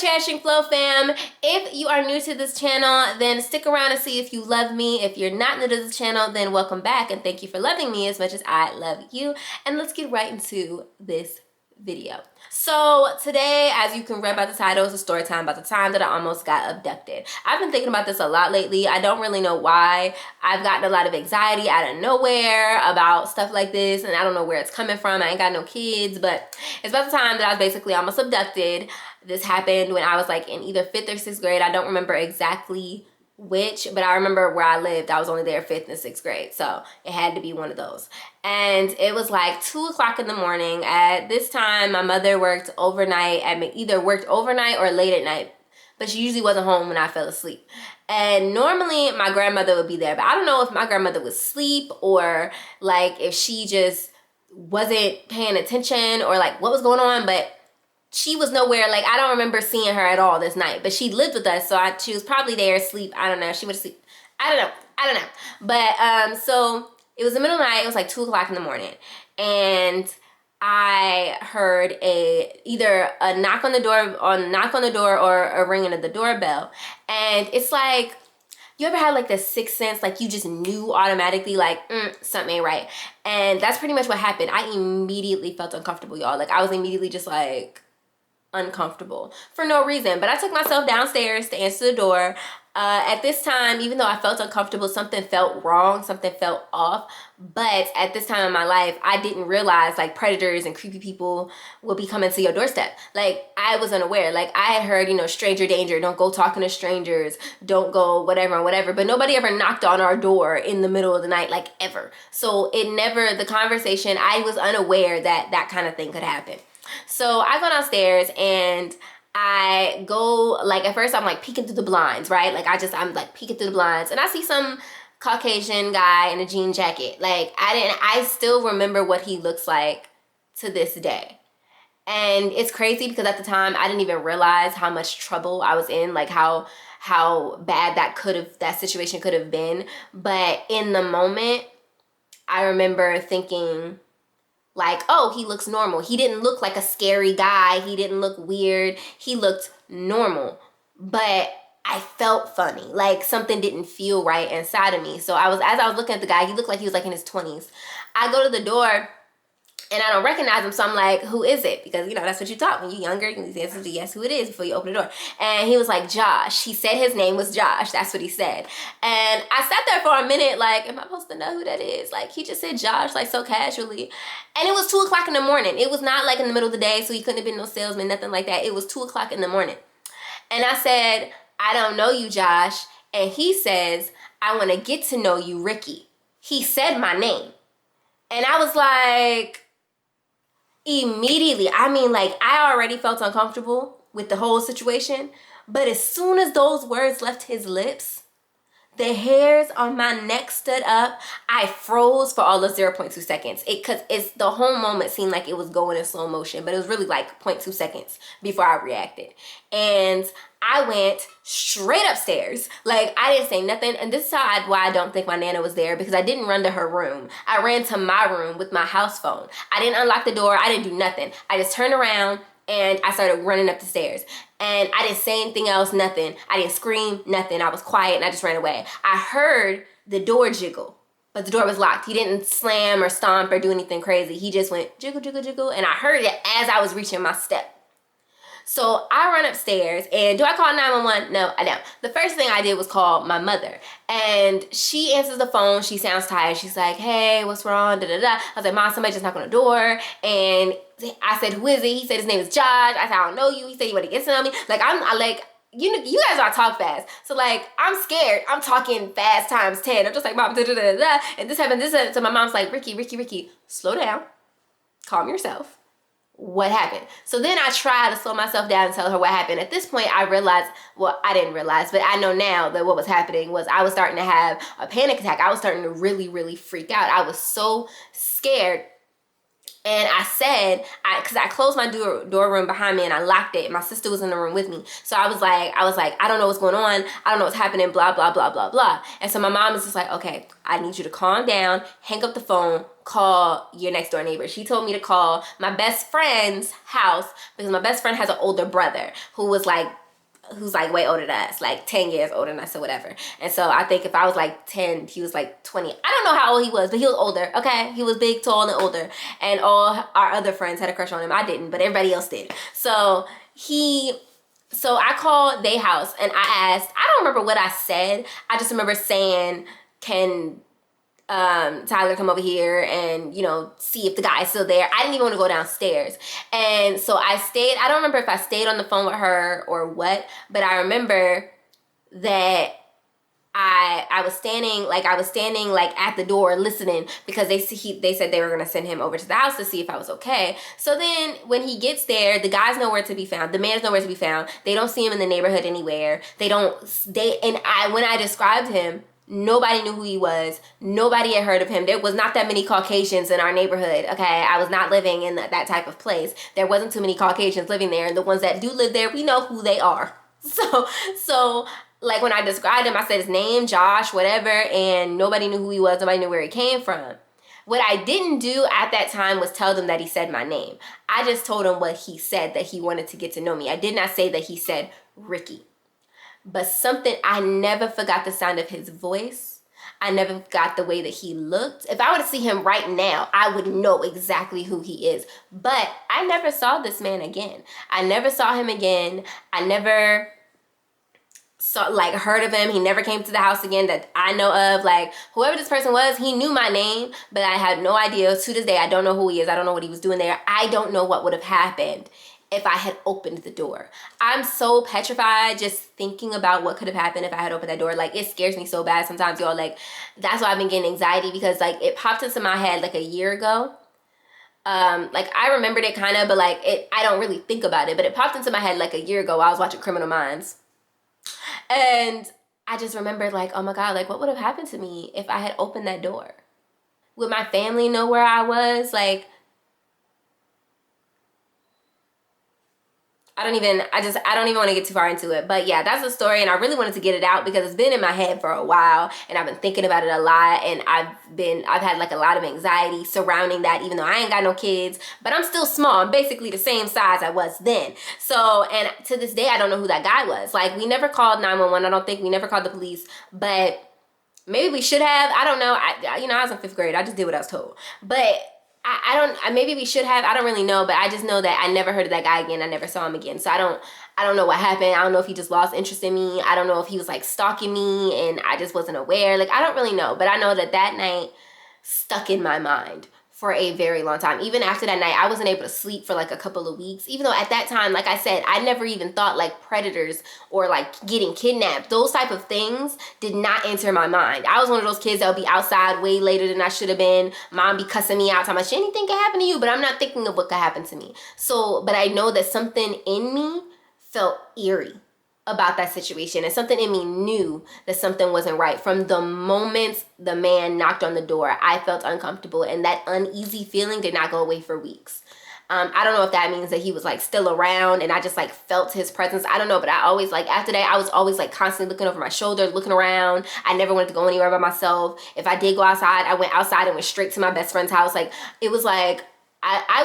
Cherishing Flow fam. If you are new to this channel, then stick around and see if you love me. If you're not new to this channel, then welcome back and thank you for loving me as much as I love you. And let's get right into this video. So today, as you can read by the title, is a story time about the time that I almost got abducted. I've been thinking about this a lot lately. I don't really know why. I've gotten a lot of anxiety out of nowhere about stuff like this, and I don't know where it's coming from. I ain't got no kids, but it's about the time that I was basically almost abducted. This happened when I was like in either 5th or 6th grade. I don't remember exactly which, but I remember where I lived. I was only there 5th and 6th grade, so it had to be one of those. And it was like 2 o'clock in the morning. At this time, my mother worked overnight, either worked overnight or late at night, but she usually wasn't home when I fell asleep. And normally my grandmother would be there, but I don't know if my grandmother was asleep or like if she just wasn't paying attention or like what was going on, but she was nowhere. Like, I don't remember seeing her at all this night, but she lived with us, so she was probably there asleep. I don't know. She would sleep. I don't know. But so it was the middle of the night. It was like 2 o'clock in the morning, and I heard either a knock on the door or a ringing of the doorbell. And it's like, you ever had like this sixth sense, like you just knew automatically, like something ain't right? And that's pretty much what happened. I immediately felt uncomfortable, y'all. Like, I was immediately just like uncomfortable for no reason. But I took myself downstairs to answer the door. At this time, even though I felt uncomfortable, something felt wrong, something felt off. But at this time in my life, I didn't realize like predators and creepy people will be coming to your doorstep. Like, I was unaware. Like, I had heard, stranger danger, don't go talking to strangers, don't go whatever, but nobody ever knocked on our door in the middle of the night, like, ever. So the conversation, I was unaware that that kind of thing could happen. So I go downstairs and I go, like, at first I'm like peeking through the blinds, right? Like, I'm like peeking through the blinds and I see some Caucasian guy in a jean jacket. Like, I still remember what he looks like to this day. And it's crazy because at the time I didn't even realize how much trouble I was in, like how bad that situation could have been. But in the moment, I remember thinking, like, oh, he looks normal. He didn't look like a scary guy. He didn't look weird. He looked normal. But I felt funny. Like, something didn't feel right inside of me. So as I was looking at the guy, he looked like he was like in his 20s. I go to the door and I don't recognize him. So I'm like, who is it? Because, that's what you taught when you're younger. You can answer yes, who it is before you open the door. And he was like, Josh. He said his name was Josh. That's what he said. And I sat there for a minute like, am I supposed to know who that is? Like, he just said Josh, like, so casually. And it was 2 o'clock in the morning. It was not like in the middle of the day, so he couldn't have been no salesman, nothing like that. It was 2 o'clock in the morning. And I said, I don't know you, Josh. And he says, I want to get to know you, Ricky. He said my name. And I was like, immediately, I already felt uncomfortable with the whole situation, but as soon as those words left his lips, the hairs on my neck stood up. I froze for all of 0.2 seconds. Because the whole moment seemed like it was going in slow motion, but it was really like 0.2 seconds before I reacted. And I went straight upstairs. Like, I didn't say nothing. And this is why I don't think my Nana was there, because I didn't run to her room. I ran to my room with my house phone. I didn't unlock the door. I didn't do nothing. I just turned around and I started running up the stairs. And I didn't say anything else, nothing. I didn't scream, nothing. I was quiet and I just ran away. I heard the door jiggle, but the door was locked. He didn't slam or stomp or do anything crazy. He just went jiggle, jiggle, jiggle. And I heard it as I was reaching my step. So I run upstairs, and do I call 911? No, I don't. The first thing I did was call my mother, and she answers the phone. She sounds tired. She's like, hey, what's wrong? Da, da, da. I was like, Mom, somebody just knocked on the door. And I said, who is it? He said his name is Josh. I said, I don't know you. He said you want to get to know me. Like, you guys are talk fast. So like, I'm scared. I'm talking fast times 10. I'm just like, Mom, da, da, da, da. And this happened. So my mom's like, Ricky, slow down. Calm yourself. What happened? So then I tried to slow myself down and tell her what happened. At this point, I realized, well, I didn't realize, but I know now that what was happening was I was starting to have a panic attack. I was starting to really, really freak out. I was so scared. And I said, because I closed my door room behind me and I locked it. And my sister was in the room with me. So I was like, I don't know what's going on. I don't know what's happening, blah, blah, blah, blah, blah. And so my mom was just like, okay, I need you to calm down, hang up the phone, call your next door neighbor. She told me to call my best friend's house because my best friend has an older brother who's like way older than us, like 10 years older than us or whatever. And so I think if I was like 10, he was like 20. I don't know how old he was, but he was older, okay? He was big, tall, and older. And all our other friends had a crush on him. I didn't, but everybody else did. So I called their house and I asked, I don't remember what I said. I just remember saying, can Tyler come over here and, you know, see if the guy's still there. I didn't even want to go downstairs. And so I stayed. I don't remember if I stayed on the phone with her or what, but I remember that I was standing like at the door listening because they said they were going to send him over to the house to see if I was okay. So then when he gets there, the guy's nowhere to be found. The man's nowhere to be found. They don't see him in the neighborhood anywhere. When I described him, nobody knew who he was. Nobody had heard of him. There was not that many Caucasians in our neighborhood, okay? I was not living in that type of place. There wasn't too many Caucasians living there, and the ones that do live there, we know who they are. So like when I described him, I said his name, Josh, whatever, and nobody knew who he was. Nobody knew where he came from. What I didn't do at that time was tell them that he said my name. I just told him what he said, that he wanted to get to know me. I did not say that he said Ricky. But I never forgot the sound of his voice. I never forgot the way that he looked. If I were to see him right now, I would know exactly who he is. But I never saw this man again. I never saw him again. I never heard of him. He never came to the house again that I know of. Like, whoever this person was, he knew my name, but I had no idea. To this day, I don't know who he is. I don't know what he was doing there. I don't know what would have happened if I had opened the door. I'm so petrified just thinking about what could have happened if I had opened that door. Like, it scares me so bad sometimes, y'all. Like, that's why I've been getting anxiety, because like it popped into my head like a year ago. Like I remembered it kind of, but like I don't really think about it, but it popped into my head like a year ago while I was watching Criminal Minds. And I just remembered like, oh my God, like what would have happened to me if I had opened that door? Would my family know where I was? Like, I don't even want to get too far into it. But yeah, that's the story, and I really wanted to get it out because it's been in my head for a while and I've been thinking about it a lot, and I've had like a lot of anxiety surrounding that, even though I ain't got no kids, but I'm still small. I'm basically the same size I was then. So, and to this day, I don't know who that guy was. Like, we never called 911. I don't think we never called the police, but maybe we should have. I don't know. I was in 5th grade. I just did what I was told. But maybe we should have. I don't really know, but I just know that I never heard of that guy again. I never saw him again. So I don't know what happened. I don't know if he just lost interest in me. I don't know if he was like stalking me and I just wasn't aware. Like, I don't really know, but I know that night stuck in my mind for a very long time. Even after that night, I wasn't able to sleep for like a couple of weeks, even though at that time, like I said, I never even thought like predators or like getting kidnapped. Those type of things did not enter my mind. I was one of those kids that would be outside way later than I should have been. Mom be cussing me out, talking about, anything can happen to you, but I'm not thinking of what could happen to me. So, but I know that something in me felt eerie about that situation, and something in me knew that something wasn't right. From the moment the man knocked on the door, I felt uncomfortable, and that uneasy feeling did not go away for weeks. I don't know if that means that he was like still around and I just like felt his presence. I don't know, but I always like, after that, I was always like constantly looking over my shoulder, looking around. I never wanted to go anywhere by myself. If I did go outside, I went outside and went straight to my best friend's house. Like, it was like, I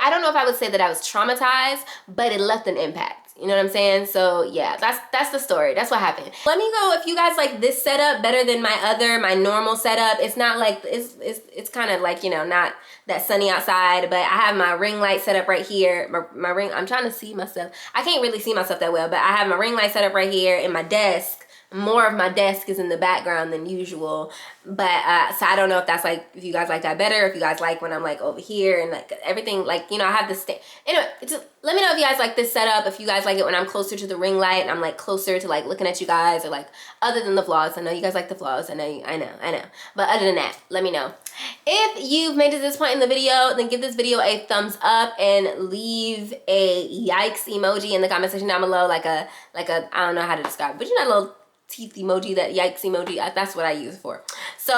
don't know if I would say that I was traumatized, but it left an impact. You know what I'm saying? So yeah, that's the story. That's what happened. Let me know if you guys like this setup better than my normal setup. It's not like, it's kind of like, not that sunny outside, but I have my ring light set up right here. My ring, I'm trying to see myself. I can't really see myself that well, but I have my ring light set up right here in my desk. More of my desk is in the background than usual, but so I don't know if that's like, if you guys like that better, if you guys like when I'm like over here and like everything, like, I have this thing. Anyway, just let me know if you guys like this setup, if you guys like it when I'm closer to the ring light and I'm like closer to like looking at you guys, or like other than the vlogs. I know you guys like the vlogs. I know. But other than that, let me know. If you've made it to this point in the video, then give this video a thumbs up and leave a yikes emoji in the comment section down below, like a I don't know how to describe it, but a little teeth emoji, that yikes emoji. That's what I use it for. So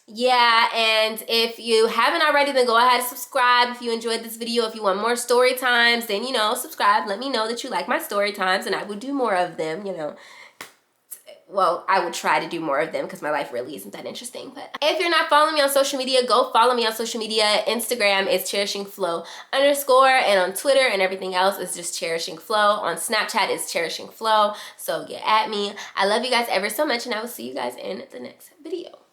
Yeah, and if you haven't already, then go ahead and subscribe. If you enjoyed this video, if you want more story times, then, you know, subscribe. Let me know that you like my story times, and I will do more of them, you know. Well, I would try to do more of them because my life really isn't that interesting. But if you're not following me on social media, go follow me on social media. Instagram is CherishingFlo_, and on Twitter and everything else is just CherishingFlo. On Snapchat is CherishingFlo. So get at me. I love you guys ever so much, and I will see you guys in the next video.